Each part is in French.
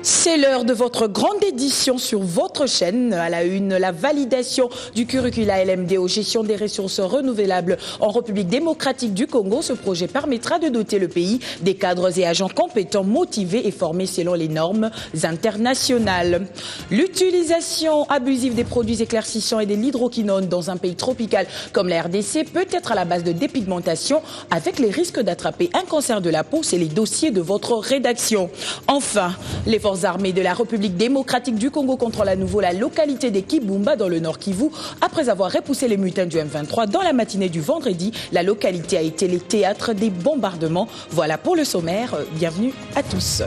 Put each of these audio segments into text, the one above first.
C'est l'heure de votre grande édition sur votre chaîne. À la une, la validation du curricula LMD aux gestions des ressources renouvelables en République démocratique du Congo. Ce projet permettra de doter le pays des cadres et agents compétents, motivés et formés selon les normes internationales. L'utilisation abusive des produits éclaircissants et de l'hydroquinone dans un pays tropical comme la RDC peut être à la base de dépigmentation avec les risques d'attraper un cancer de la peau. C'est les dossiers de votre rédaction. Enfin, les forces armées de la République démocratique du Congo contrôlent à nouveau la localité des Kibumba dans le Nord Kivu. Après avoir repoussé les mutins du M23 dans la matinée du vendredi, la localité a été le théâtre des bombardements. Voilà pour le sommaire. Bienvenue à tous.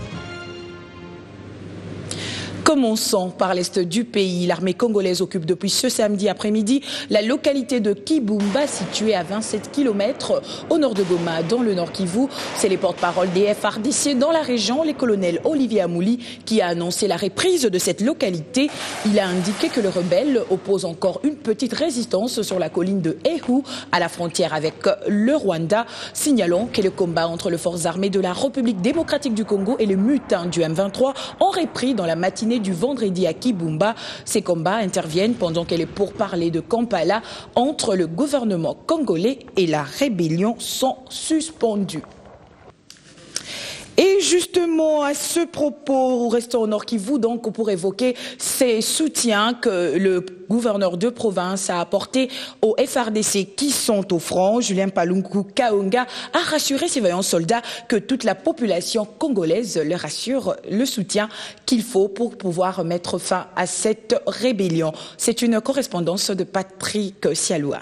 Commençons par l'est du pays. L'armée congolaise occupe depuis ce samedi après-midi la localité de Kibumba, située à 27 km au nord de Goma, dans le Nord Kivu. C'est les porte-parole des FARDC dans la région, le colonel Olivier Amouli, qui a annoncé la reprise de cette localité. Il a indiqué que le rebelle oppose encore une petite résistance sur la colline de Ehu, à la frontière avec le Rwanda. Signalons que le combat entre les forces armées de la République démocratique du Congo et les mutins du M23 ont repris dans la matinée du vendredi à Kibumba. Ces combats interviennent pendant que les pourparlers de Kampala entre le gouvernement congolais et la rébellion sont suspendus. Et justement, à ce propos, restons au Nord Kivu, donc, pour évoquer ces soutiens que le gouverneur de province a apportés aux FARDC qui sont au front. Julien Paluku Kaonga a rassuré ses vaillants soldats que toute la population congolaise leur assure le soutien qu'il faut pour pouvoir mettre fin à cette rébellion. C'est une correspondance de Patrick Sialoua.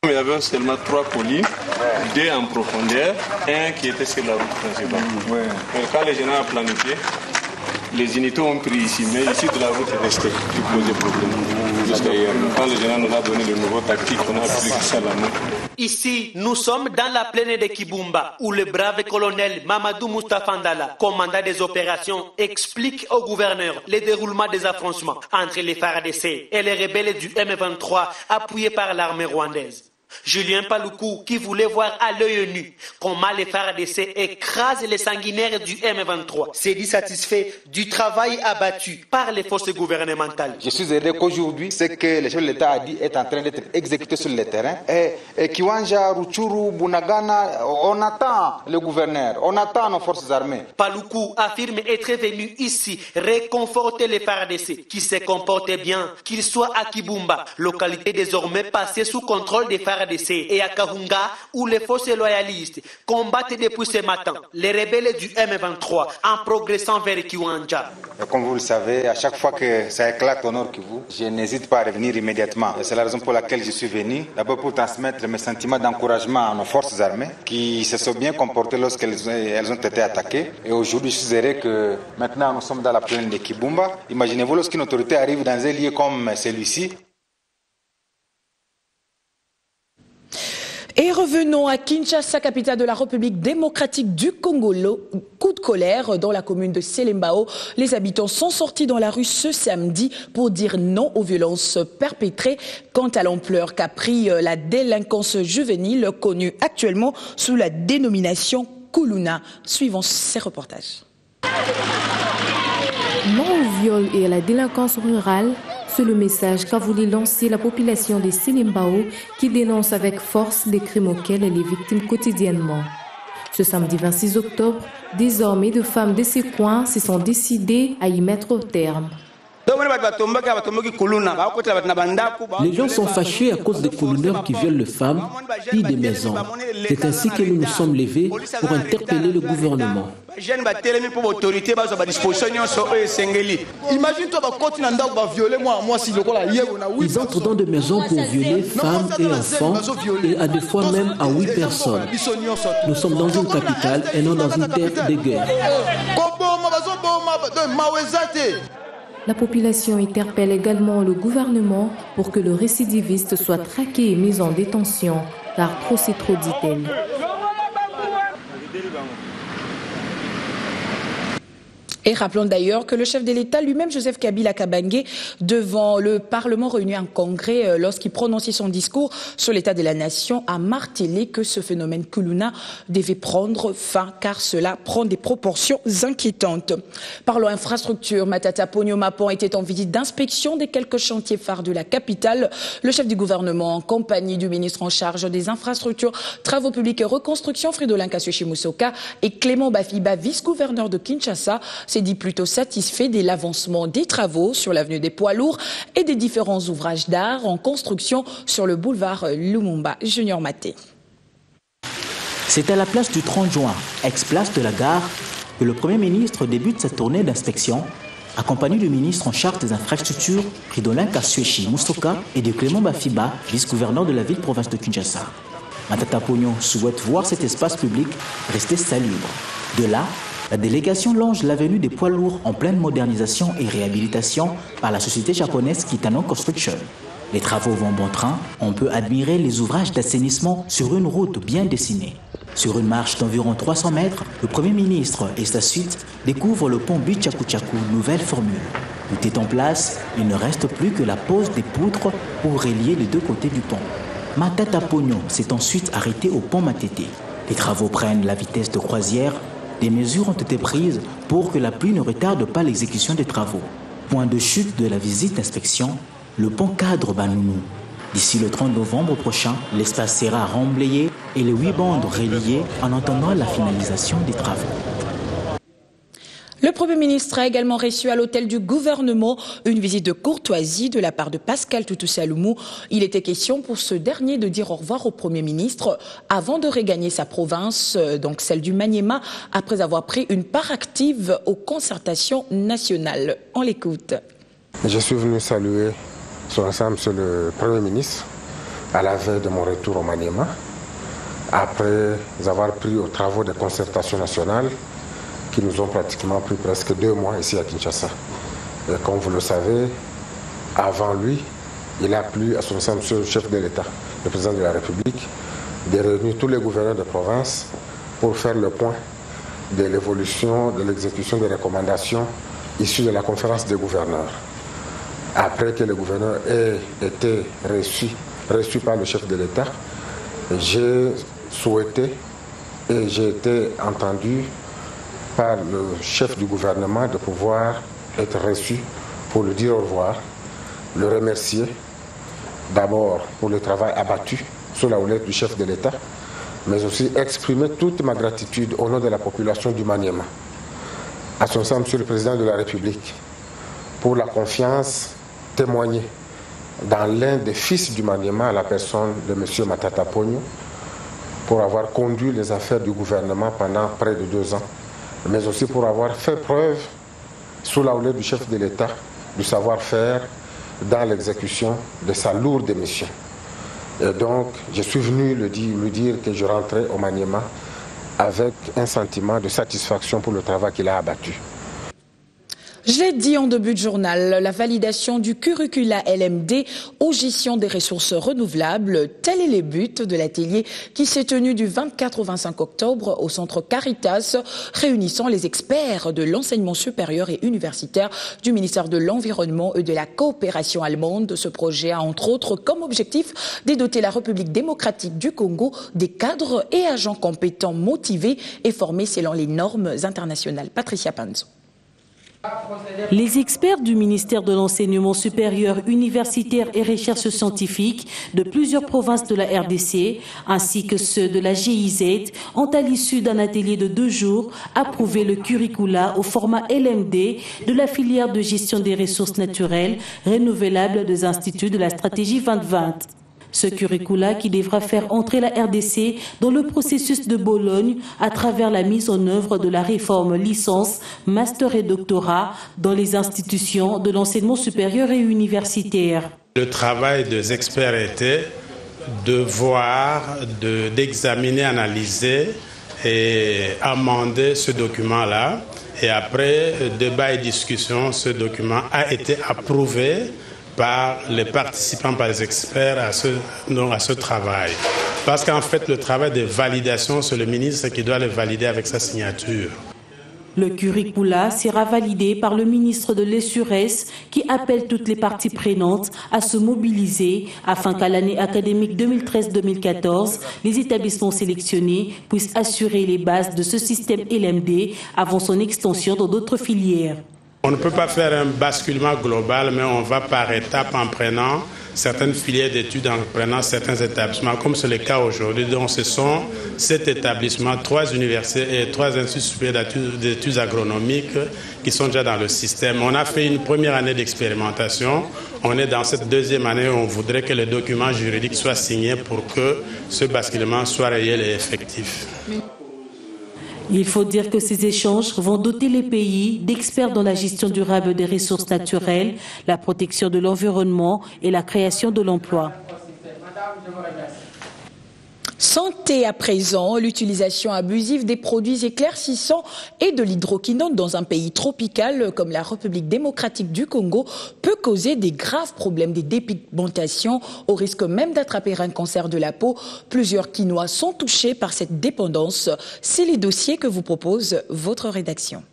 Il y avait seulement 3 colis, 2 en profondeur, 1 qui était sur la route principale. Mais quand le général a planifié, les unités ont pris ici, mais ici de la route est restée, qui posait problème. Jusqu'à hier, quand le général nous a donné de nouveaux tactiques, on a appliqué ça la main. Ici, nous sommes dans la plaine de Kibumba, où le brave colonel Mamadou Moustapha Ndala, commandant des opérations, explique au gouverneur le déroulement des affrontements entre les FARDC et les rebelles du M23, appuyés par l'armée rwandaise. Julien Paluku, qui voulait voir à l'œil nu comment les FARDC écrasent les sanguinaires du M23, s'est dit satisfait du travail abattu par les forces gouvernementales. Je suis heureux qu'aujourd'hui, ce que le chef de l'État a dit est en train d'être exécuté sur le terrain. Et Kiwanja, Ruchuru, Bunagana, on attend le gouverneur, on attend nos forces armées. Paluku affirme être venu ici réconforter les FARDC qui se comportent bien, qu'ils soient à Kibumba, localité désormais passée sous contrôle des FARDC, et à Kahunga, où les forces loyalistes combattent depuis ce matin les rebelles du M23 en progressant vers Kiwanja. Comme vous le savez, à chaque fois que ça éclate au Nord Kivu, je n'hésite pas à revenir immédiatement. C'est la raison pour laquelle je suis venu, d'abord pour transmettre mes sentiments d'encouragement à nos forces armées qui se sont bien comportées lorsqu'elles ont été attaquées. Et aujourd'hui, je suis heureux que maintenant nous sommes dans la plaine de Kibumba. Imaginez-vous lorsqu'une autorité arrive dans un lieu comme celui-ci. Et revenons à Kinshasa, capitale de la République démocratique du Congo. Coup de colère dans la commune de Selembao. Les habitants sont sortis dans la rue ce samedi pour dire non aux violences perpétrées. Quant à l'ampleur qu'a pris la délinquance juvénile, connue actuellement sous la dénomination Kuluna. Suivons ces reportages. Non au viol et à la délinquance rurale. C'est le message qu'a voulu lancer la population de Selembao qui dénonce avec force des crimes auxquels elle est victime quotidiennement. Ce samedi 26 octobre, désormais de femmes de ces coins se sont décidées à y mettre terme. Les gens sont fâchés à cause des coloneurs qui violent les femmes, pillent des maisons. C'est ainsi que nous nous sommes levés pour interpeller le gouvernement. Ils entrent dans des maisons pour violer femmes et enfants et à des fois même à 8 personnes. Nous sommes dans une capitale et non dans une terre de guerre. La population interpelle également le gouvernement pour que le récidiviste soit traqué et mis en détention, car trop c'est trop, dit-elle. Et rappelons d'ailleurs que le chef de l'État lui-même, Joseph Kabila Kabange, devant le Parlement réuni en congrès lorsqu'il prononçait son discours sur l'état de la nation, a martelé que ce phénomène Kuluna devait prendre fin car cela prend des proportions inquiétantes. Parlons infrastructure, Matata Ponyo Mapon était en visite d'inspection des quelques chantiers phares de la capitale. Le chef du gouvernement, en compagnie du ministre en charge des infrastructures, travaux publics et reconstruction, Fridolin Kassochi Musoka, et Clément Bafiba, vice-gouverneur de Kinshasa, s'est dit plutôt satisfait de l'avancement des travaux sur l'avenue des Poids Lourds et des différents ouvrages d'art en construction sur le boulevard Lumumba. Junior Maté. C'est à la place du 30 juin, ex-place de la gare, que le Premier ministre débute sa tournée d'inspection, accompagné du ministre en charge des infrastructures, Fridolin Kassochi Musoka, et de Clément Bafiba, vice-gouverneur de la ville-province de Kinshasa. Matata Ponyo souhaite voir cet espace public rester salubre. De là, la délégation longe l'avenue des Poids Lourds en pleine modernisation et réhabilitation par la société japonaise Kitano Construction. Les travaux vont bon train, on peut admirer les ouvrages d'assainissement sur une route bien dessinée. Sur une marche d'environ 300 mètres, le Premier ministre et sa suite découvrent le pont Bichakuchaku, nouvelle formule. Tout est en place, il ne reste plus que la pose des poutres pour relier les deux côtés du pont. Matata Ponyo s'est ensuite arrêté au pont Matete. Les travaux prennent la vitesse de croisière. Des mesures ont été prises pour que la pluie ne retarde pas l'exécution des travaux. Point de chute de la visite d'inspection, le pont cadre Banounou. D'ici le 30 novembre prochain, l'espace sera remblayé et les 8 bandes reliées en attendant la finalisation des travaux. Le Premier ministre a également reçu à l'hôtel du gouvernement une visite de courtoisie de la part de Pascal Toutou Saloumou. Il était question pour ce dernier de dire au revoir au Premier ministre avant de regagner sa province, donc celle du Maniema, après avoir pris une part active aux concertations nationales. On l'écoute. Je suis venu saluer son Excellence Monsieur le Premier ministre à la veille de mon retour au Maniema, après avoir pris aux travaux de concertation nationale qui nous ont pratiquement pris presque 2 mois ici à Kinshasa. Et comme vous le savez, avant lui, il a plu à son Excellence Monsieur le chef de l'État, le président de la République, de réunir tous les gouverneurs de province pour faire le point de l'évolution, de l'exécution des recommandations issues de la conférence des gouverneurs. Après que le gouverneur ait été reçu par le chef de l'État, j'ai souhaité et j'ai été entendu par le chef du gouvernement de pouvoir être reçu pour lui dire au revoir, le remercier d'abord pour le travail abattu sous la houlette du chef de l'État, mais aussi exprimer toute ma gratitude au nom de la population du Maniema, à son sein, Monsieur le Président de la République, pour la confiance témoignée dans l'un des fils du Maniema, à la personne de M. Matata Ponyo, pour avoir conduit les affaires du gouvernement pendant près de 2 ans, mais aussi pour avoir fait preuve, sous la houlette du chef de l'État, du savoir-faire dans l'exécution de sa lourde mission. Et donc, je suis venu lui dire que je rentrais au Maniema avec un sentiment de satisfaction pour le travail qu'il a abattu. Je l'ai dit en début de journal, la validation du curricula LMD aux gestions des ressources renouvelables, tel est le but de l'atelier qui s'est tenu du 24 au 25 octobre au centre Caritas, réunissant les experts de l'enseignement supérieur et universitaire du ministère de l'Environnement et de la coopération allemande. Ce projet a entre autres comme objectif de doter la République démocratique du Congo des cadres et agents compétents motivés et formés selon les normes internationales. Patricia Panzo. Les experts du ministère de l'Enseignement supérieur, universitaire et recherche scientifique de plusieurs provinces de la RDC, ainsi que ceux de la GIZ, ont à l'issue d'un atelier de 2 jours approuvé le curricula au format LMD de la filière de gestion des ressources naturelles renouvelables des instituts de la stratégie 2020. Ce curricula qui devra faire entrer la RDC dans le processus de Bologne à travers la mise en œuvre de la réforme licence, master et doctorat dans les institutions de l'enseignement supérieur et universitaire. Le travail des experts était de voir, d'examiner, analyser et amender ce document-là. Et après débat et discussion, ce document a été approuvé par les participants, par les experts à ce travail. Parce qu'en fait, le travail de validation, c'est le ministre qui doit le valider avec sa signature. Le curricula sera validé par le ministre de l'ESURES qui appelle toutes les parties prenantes à se mobiliser afin qu'à l'année académique 2013-2014, les établissements sélectionnés puissent assurer les bases de ce système LMD avant son extension dans d'autres filières. On ne peut pas faire un basculement global, mais on va par étapes en prenant certaines filières d'études, en prenant certains établissements, comme c'est le cas aujourd'hui. Donc ce sont 7 établissements, 3 universités et 3 instituts supérieurs d'études agronomiques qui sont déjà dans le système. On a fait une première année d'expérimentation. On est dans cette deuxième année où on voudrait que les documents juridiques soient signés pour que ce basculement soit réel et effectif. Il faut dire que ces échanges vont doter les pays d'experts dans la gestion durable des ressources naturelles, la protection de l'environnement et la création de l'emploi. Santé à présent, l'utilisation abusive des produits éclaircissants et de l'hydroquinone dans un pays tropical comme la République démocratique du Congo peut causer des graves problèmes de dépigmentation au risque même d'attraper un cancer de la peau. Plusieurs Quinois sont touchés par cette dépendance. C'est les dossiers que vous propose votre rédaction.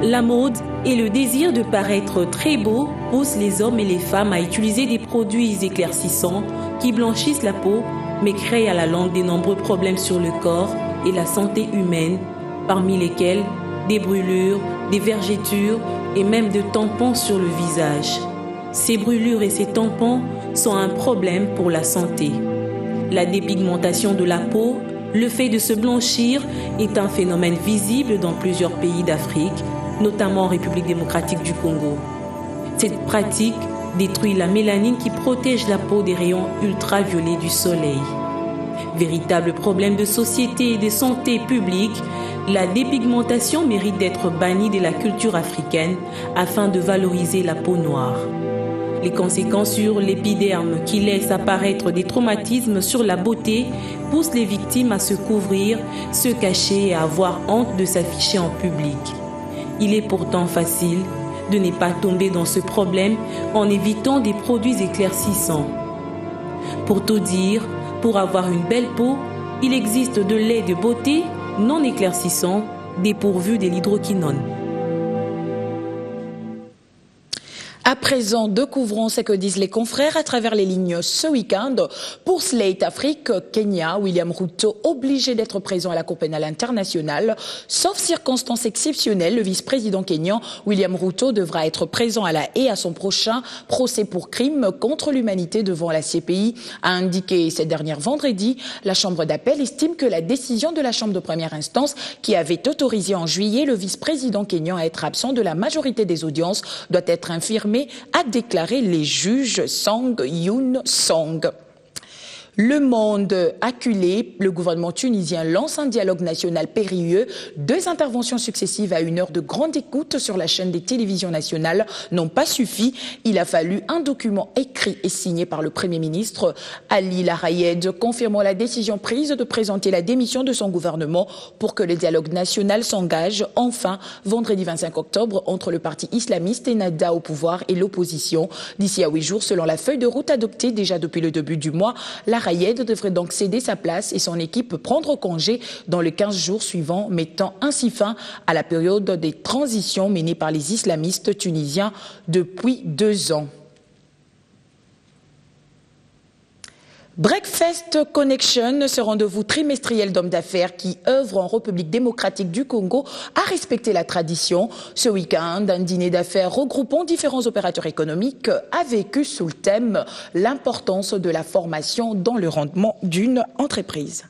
La mode et le désir de paraître très beau poussent les hommes et les femmes à utiliser des produits éclaircissants qui blanchissent la peau, mais créent à la longue de nombreux problèmes sur le corps et la santé humaine, parmi lesquels des brûlures, des vergetures et même de tampons sur le visage. Ces brûlures et ces tampons sont un problème pour la santé. La dépigmentation de la peau, le fait de se blanchir, est un phénomène visible dans plusieurs pays d'Afrique, notamment en République démocratique du Congo. Cette pratique détruit la mélanine qui protège la peau des rayons ultraviolets du soleil. Véritable problème de société et de santé publique, la dépigmentation mérite d'être bannie de la culture africaine afin de valoriser la peau noire. Les conséquences sur l'épiderme qui laisse apparaître des traumatismes sur la beauté poussent les victimes à se couvrir, se cacher et à avoir honte de s'afficher en public. Il est pourtant facile de ne pas tomber dans ce problème en évitant des produits éclaircissants. Pour tout dire, pour avoir une belle peau, il existe de lait de beauté non éclaircissant dépourvu de l'hydroquinone. À présent, découvrons ce que disent les confrères à travers les lignes ce week-end. Pour Slate Afrique, Kenya, William Ruto, obligé d'être présent à la Cour pénale internationale. Sauf circonstances exceptionnelles, le vice-président kenyan, William Ruto, devra être présent à La Haye à son prochain procès pour crime contre l'humanité devant la CPI, a indiqué cette dernière vendredi. La Chambre d'appel estime que la décision de la Chambre de première instance, qui avait autorisé en juillet le vice-président kenyan à être absent de la majorité des audiences, doit être infirmée, a déclaré les juges Song Yoon Song. Le Monde acculé, le gouvernement tunisien lance un dialogue national périlleux. 2 interventions successives à 1 heure de grande écoute sur la chaîne des télévisions nationales n'ont pas suffi. Il a fallu un document écrit et signé par le Premier ministre Ali Larayed, confirmant la décision prise de présenter la démission de son gouvernement pour que le dialogue national s'engage enfin vendredi 25 octobre entre le parti islamiste Ennahda au pouvoir et l'opposition. D'ici à 8 jours, selon la feuille de route adoptée déjà depuis le début du mois, Larayed devrait donc céder sa place et son équipe prendre congé dans les 15 jours suivants, mettant ainsi fin à la période des transitions menées par les islamistes tunisiens depuis 2 ans. Breakfast Connection, ce rendez-vous trimestriel d'hommes d'affaires qui œuvrent en République démocratique du Congo, a respecté la tradition. Ce week-end, un dîner d'affaires regroupant différents opérateurs économiques a vécu sous le thème « L'importance de la formation dans le rendement d'une entreprise ».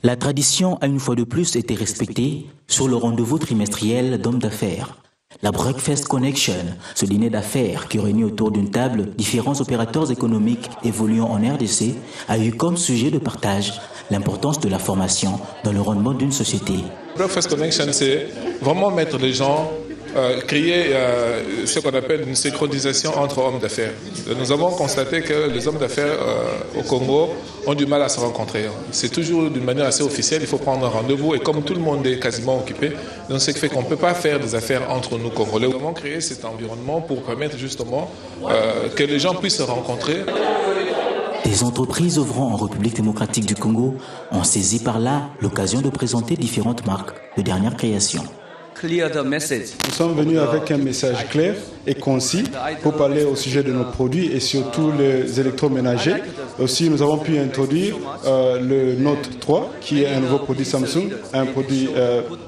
La tradition a une fois de plus été respectée sur le rendez-vous trimestriel d'hommes d'affaires. La Breakfast Connection, ce dîner d'affaires qui réunit autour d'une table différents opérateurs économiques évoluant en RDC, a eu comme sujet de partage l'importance de la formation dans le rendement d'une société. Breakfast Connection, c'est vraiment mettre les gens, créer ce qu'on appelle une synchronisation entre hommes d'affaires. Nous avons constaté que les hommes d'affaires au Congo ont du mal à se rencontrer. C'est toujours d'une manière assez officielle, il faut prendre un rendez-vous et comme tout le monde est quasiment occupé, donc ce qui fait qu'on ne peut pas faire des affaires entre nous Congolais. Nous avons créé cet environnement pour permettre justement que les gens puissent se rencontrer. Des entreprises œuvrant en République démocratique du Congo ont saisi par là l'occasion de présenter différentes marques de dernière création. Nous sommes venus avec un message clair et concis pour parler au sujet de nos produits et surtout les électroménagers. Aussi, nous avons pu introduire le Note 3, qui est un nouveau produit Samsung, un produit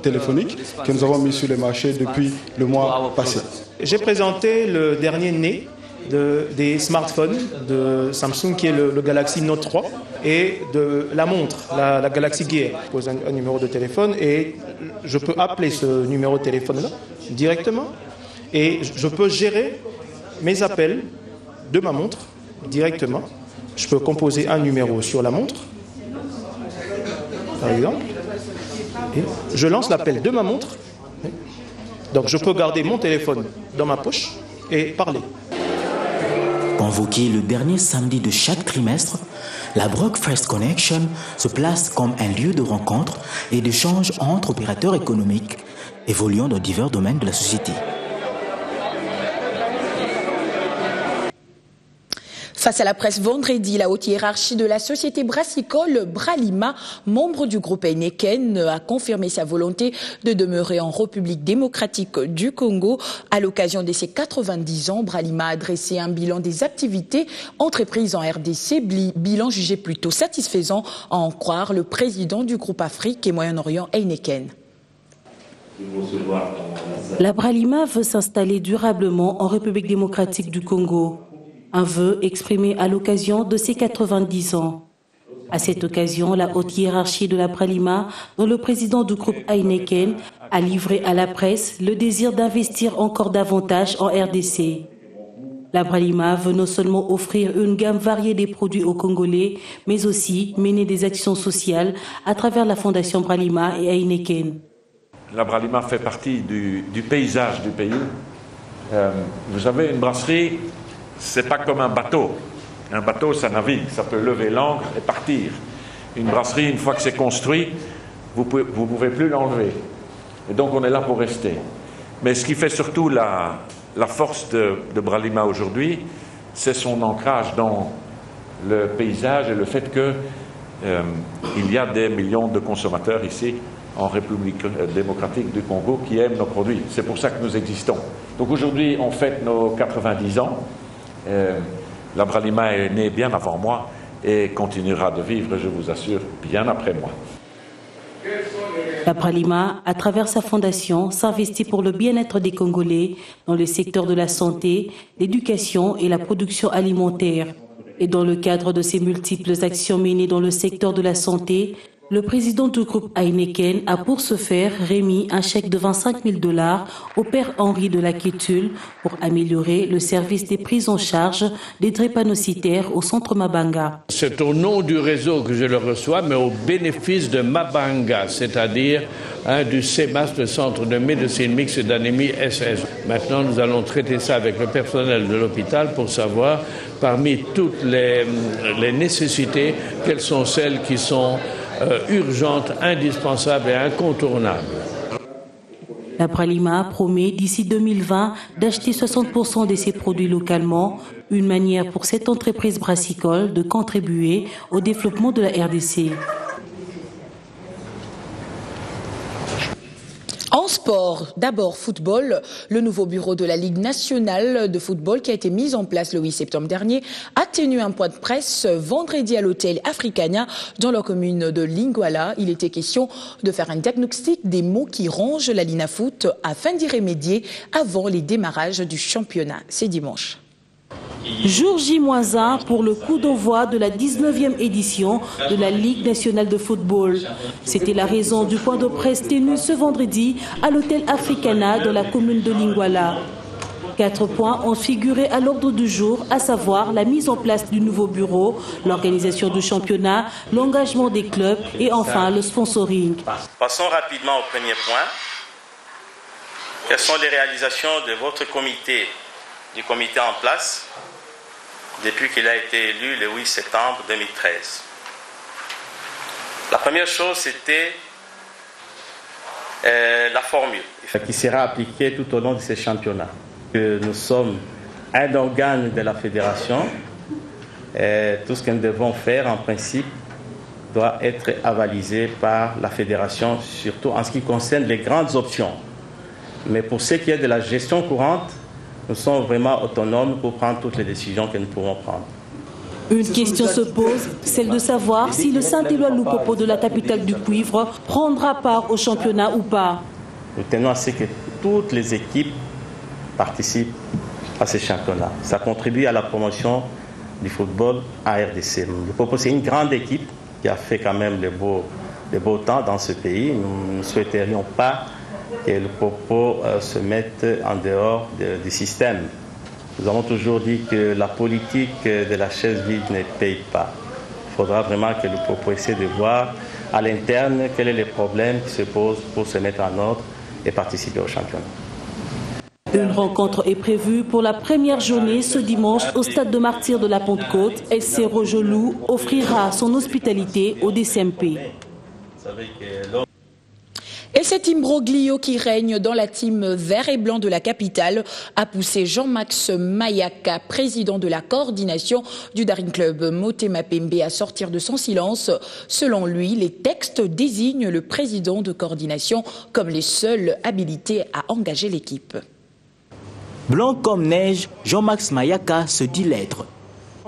téléphonique que nous avons mis sur le marché depuis le mois passé. J'ai présenté le dernier né des smartphones de Samsung, qui est le Galaxy Note 3, et de la montre, la Galaxy Gear. Je pose un numéro de téléphone et je peux appeler ce numéro de téléphone-là directement et je peux gérer mes appels de ma montre directement. Je peux composer un numéro sur la montre, par exemple, et je lance l'appel de ma montre. Donc je peux garder mon téléphone dans ma poche et parler. Convoqué le dernier samedi de chaque trimestre, la Brockfest Connection se place comme un lieu de rencontre et d'échange entre opérateurs économiques évoluant dans divers domaines de la société. Face à la presse vendredi, la haute hiérarchie de la société brassicole Bralima, membre du groupe Heineken, a confirmé sa volonté de demeurer en République démocratique du Congo. À l'occasion de ses 90 ans, Bralima a dressé un bilan des activités entreprises en RDC, bilan jugé plutôt satisfaisant à en croire le président du groupe Afrique et Moyen-Orient Heineken. La Bralima veut s'installer durablement en République démocratique du Congo. Un vœu exprimé à l'occasion de ses 90 ans. À cette occasion, la haute hiérarchie de la Bralima, dont le président du groupe Heineken, a livré à la presse le désir d'investir encore davantage en RDC. La Bralima veut non seulement offrir une gamme variée des produits aux Congolais, mais aussi mener des actions sociales à travers la Fondation Bralima et Heineken. La Bralima fait partie du paysage du pays. Vous savez, une brasserie, c'est pas comme un bateau. Un bateau, ça navigue, ça peut lever l'ancre et partir. Une brasserie, une fois que c'est construit, vous pouvez plus l'enlever. Et donc, on est là pour rester. Mais ce qui fait surtout la force de Bralima aujourd'hui, c'est son ancrage dans le paysage et le fait qu'il y a des millions de consommateurs ici, en République démocratique du Congo, qui aiment nos produits. C'est pour ça que nous existons. Donc aujourd'hui, on fête nos 90 ans. La Bralima est née bien avant moi et continuera de vivre, je vous assure, bien après moi. La Bralima, à travers sa fondation, s'investit pour le bien-être des Congolais dans le secteur de la santé, l'éducation et la production alimentaire. Et dans le cadre de ces multiples actions menées dans le secteur de la santé, le président du groupe Heineken a pour ce faire remis un chèque de 25 000 $ au père Henri de la Kétule pour améliorer le service des prises en charge des drépanocytaires au centre Mabanga. C'est au nom du réseau que je le reçois, mais au bénéfice de Mabanga, c'est-à-dire du CEMAS, le centre de médecine mixte et d'anémie SS. Maintenant, nous allons traiter ça avec le personnel de l'hôpital pour savoir, parmi toutes les nécessités, quelles sont celles qui sont urgente, indispensable et incontournable. La Bralima promet d'ici 2020 d'acheter 60% de ses produits localement, une manière pour cette entreprise brassicole de contribuer au développement de la RDC. En sport, d'abord football, le nouveau bureau de la Ligue nationale de football qui a été mis en place le 8 septembre dernier a tenu un point de presse vendredi à l'hôtel Africania dans la commune de Lingwala. Il était question de faire un diagnostic des maux qui rongent la Linafoot afin d'y remédier avant les démarrages du championnat. C'est dimanche. Jour J-1 pour le coup d'envoi de la 19e édition de la Ligue nationale de football. C'était la raison du point de presse tenu ce vendredi à l'hôtel Africana dans la commune de Lingwala. 4 points ont figuré à l'ordre du jour, à savoir la mise en place du nouveau bureau, l'organisation du championnat, l'engagement des clubs et enfin le sponsoring. Passons rapidement au premier point. Quelles sont les réalisations de votre comité, du comité en place, depuis qu'il a été élu le 8 septembre 2013. La première chose, c'était la formule qui sera appliquée tout au long de ces championnats. Nous sommes un organe de la fédération tout ce que nous devons faire, en principe, doit être avalisé par la fédération, surtout en ce qui concerne les grandes options. Mais pour ce qui est de la gestion courante, nous sommes vraiment autonomes pour prendre toutes les décisions que nous pouvons prendre. Une question se pose, celle de savoir si le Saint-Éloi Loupopo de la capitale du cuivre prendra part au championnat ou pas. Nous tenons à ce que toutes les équipes participent à ce championnat. Ça contribue à la promotion du football à RDC. Loupopo, c'est une grande équipe qui a fait quand même le beau temps dans ce pays. Nous ne souhaiterions pas que Loupopo se mette en dehors du système. Nous avons toujours dit que la politique de la chaise vide ne paye pas. Il faudra vraiment que Loupopo essaie de voir à l'interne quels sont les problèmes qui se posent pour se mettre en ordre et participer au championnat. Une rencontre est prévue pour la première journée ce dimanche au stade de Martyrs de la Pentecôte. SC Rogelou offrira son hospitalité au DCMP. Et cet imbroglio qui règne dans la team vert et blanc de la capitale a poussé Jean-Max Mayaka, président de la coordination du Daring Club Motema Pembe, à sortir de son silence. Selon lui, les textes désignent le président de coordination comme les seuls habilités à engager l'équipe. Blanc comme neige, Jean-Max Mayaka se dit l'être.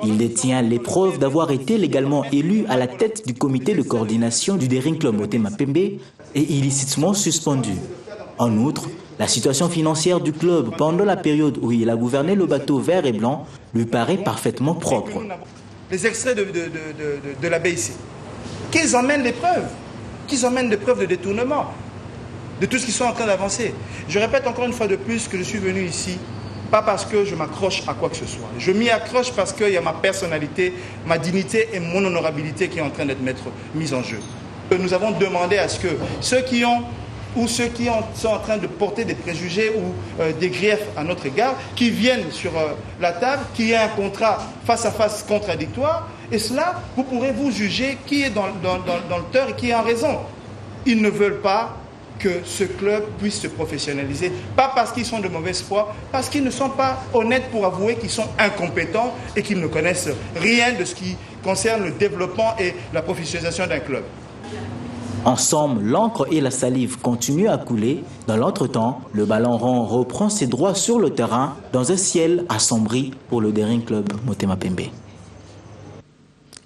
Il détient les preuves d'avoir été légalement élu à la tête du comité de coordination du Daring Club Motema Pembe et illicitement suspendu. En outre, la situation financière du club pendant la période où il a gouverné le bateau vert et blanc lui paraît parfaitement propre. Les extraits de la BIC, qu'ils emmènent les preuves, de détournement, de tout ce qu'ils sont en train d'avancer. Je répète encore une fois de plus que je suis venu ici pas parce que je m'accroche à quoi que ce soit. Je m'y accroche parce qu'il y a ma personnalité, ma dignité et mon honorabilité qui est en train d'être mise en jeu. Nous avons demandé à ce que ceux qui sont en train de porter des préjugés ou des griefs à notre égard, qui viennent sur la table, qu'il y ait un contrat face à face contradictoire, et cela, vous pourrez vous juger qui est dans le tort et qui est en raison. Ils ne veulent pas que ce club puisse se professionnaliser, pas parce qu'ils sont de mauvaise foi, parce qu'ils ne sont pas honnêtes pour avouer qu'ils sont incompétents et qu'ils ne connaissent rien de ce qui concerne le développement et la professionnalisation d'un club. En somme, l'encre et la salive continuent à couler. Dans l'entretemps, le ballon rond reprend ses droits sur le terrain dans un ciel assombri pour le Daring Club Motema Pembe.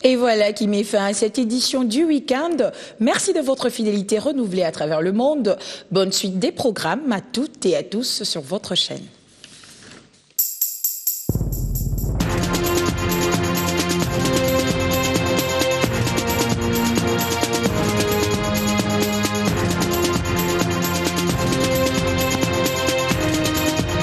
Et voilà qui met fin à cette édition du week-end. Merci de votre fidélité renouvelée à travers le monde. Bonne suite des programmes à toutes et à tous sur votre chaîne.